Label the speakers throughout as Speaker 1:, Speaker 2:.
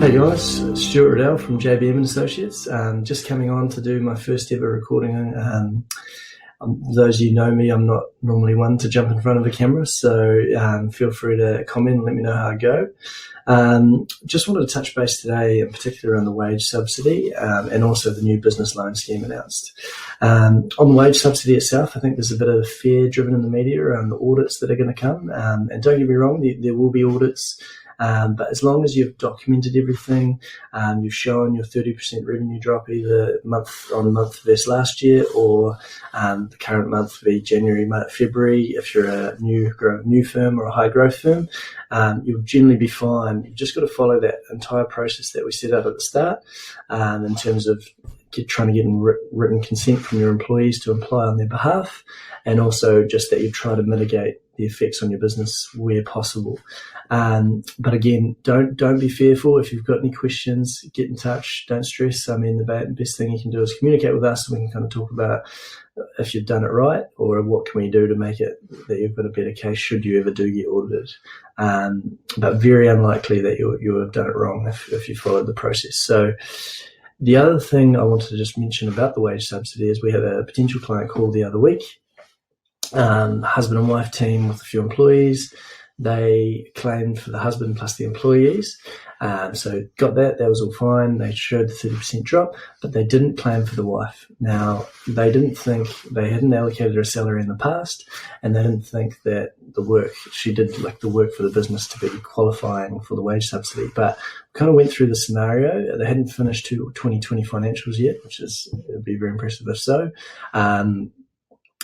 Speaker 1: Hey guys, Stuart from JBM and Associates. Just coming on to do my first ever recording. Those of you know me, I'm not normally one to jump in front of a camera, so feel free to comment and let me know how I go. Just wanted to touch base today, in particular on the wage subsidy and also the new business loan scheme announced. On the wage subsidy itself, I think there's a bit of fear driven in the media around the audits that are going to come. And don't get me wrong, there will be audits. But as long as you've documented everything, you've shown your 30% revenue drop either month on month versus last year, or the current month would be January, February. If you're a new firm or a high growth firm, you'll generally be fine. You've just got to follow that entire process that we set out at the start in terms of trying to get written consent from your employees to apply on their behalf, and also just that you try to mitigate the effects on your business where possible. But again, don't be fearful. If you've got any questions, get in touch. Don't stress. I mean, the best thing you can do is communicate with us, and we can kind of talk about if you've done it right, or what can we do to make it that you've got a better case should you ever do get audited. But very unlikely that you have done it wrong if you followed the process. So the other thing I wanted to just mention about the wage subsidy is we had a potential client call the other week, husband and wife team with a few employees. They claimed for the husband plus the employees. So got that was all fine. They showed the 30% drop, but they didn't claim for the wife. Now, they hadn't allocated her salary in the past, and they didn't think that she did the work for the business to be qualifying for the wage subsidy. But kind of went through the scenario. They hadn't finished 2020 financials yet, would be very impressive if so.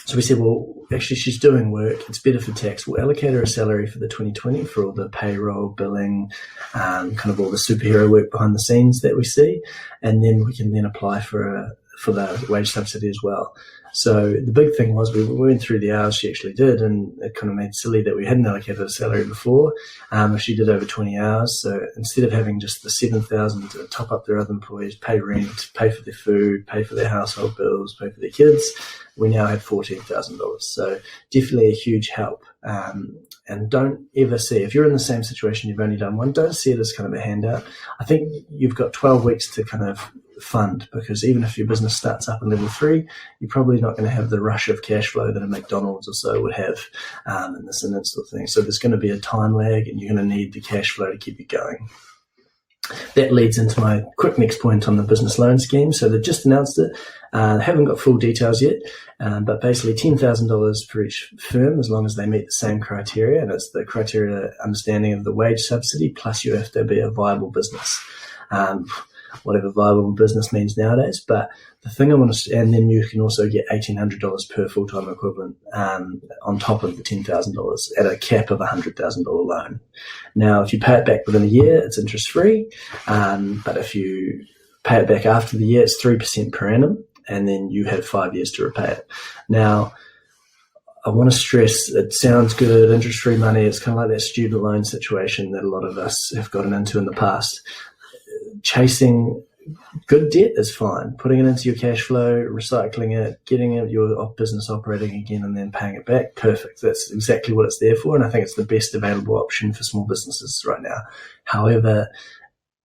Speaker 1: So we said, well, actually, she's doing work. It's better for tax. We'll allocate her a salary for the 2020 for all the payroll, billing, kind of all the superhero work behind the scenes that we see. And then we can then apply for the wage subsidy as well. So the big thing was we went through the hours she actually did, and it kind of made silly that we hadn't allocated a salary before. If she did over 20 hours, so instead of having just the $7,000 to top up their other employees, pay rent, pay for their food, pay for their household bills, pay for their kids, we now had $14,000. So definitely a huge help. And don't ever see, if you're in the same situation, you've only done one, don't see it as kind of a handout. I think you've got 12 weeks to kind of fund, because even if your business starts up in level 3, you're probably not going to have the rush of cash flow that a McDonald's or so would have in this sort of thing. So there's going to be a time lag, and you're going to need the cash flow to keep you going. That leads into my quick next point on the business loan scheme. So they've just announced it. They haven't got full details yet, but basically $10,000 per each firm as long as they meet the same criteria, and it's the criteria understanding of the wage subsidy, plus you have to be a viable business. Whatever viable business means nowadays. But the thing I want to, and then you can also get $1,800 per full-time equivalent on top of the $10,000 at a cap of $100,000 loan. Now, if you pay it back within a year, it's interest-free. But if you pay it back after the year, it's 3% per annum, and then you have 5 years to repay it. Now, I want to stress, it sounds good, interest-free money. It's kind of like that student loan situation that a lot of us have gotten into in the past. Chasing good debt is fine. Putting it into your cash flow, recycling it, getting your business operating again, and then paying it back, perfect. That's exactly what it's there for, and I think it's the best available option for small businesses right now. However,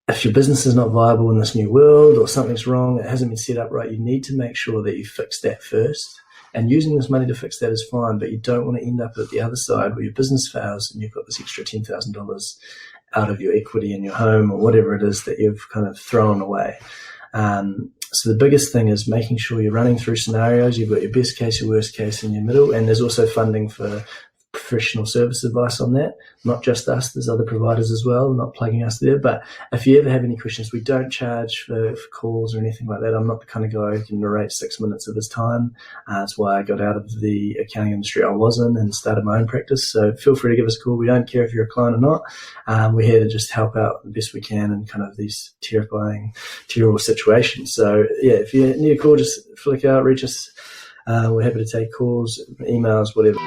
Speaker 1: if your business is not viable in this new world, or something's wrong, it hasn't been set up right, you need to make sure that you fix that first. And using this money to fix that is fine, but you don't want to end up at the other side where your business fails and you've got this extra $10,000 out of your equity in your home or whatever it is that you've kind of thrown away. So the biggest thing is making sure you're running through scenarios. You've got your best case, your worst case, and your middle. And there's also funding for professional service advice on that. Not just us, there's other providers as well. I'm not plugging us there. But if you ever have any questions, we don't charge for calls or anything like that. I'm not the kind of guy who can narrate 6 minutes of his time. That's why I got out of the accounting industry I was in and started my own practice. So feel free to give us a call. We don't care if you're a client or not. We're here to just help out the best we can in kind of these terrible situations. So yeah, if you need a call, just flick out, reach us. We're happy to take calls, emails, whatever.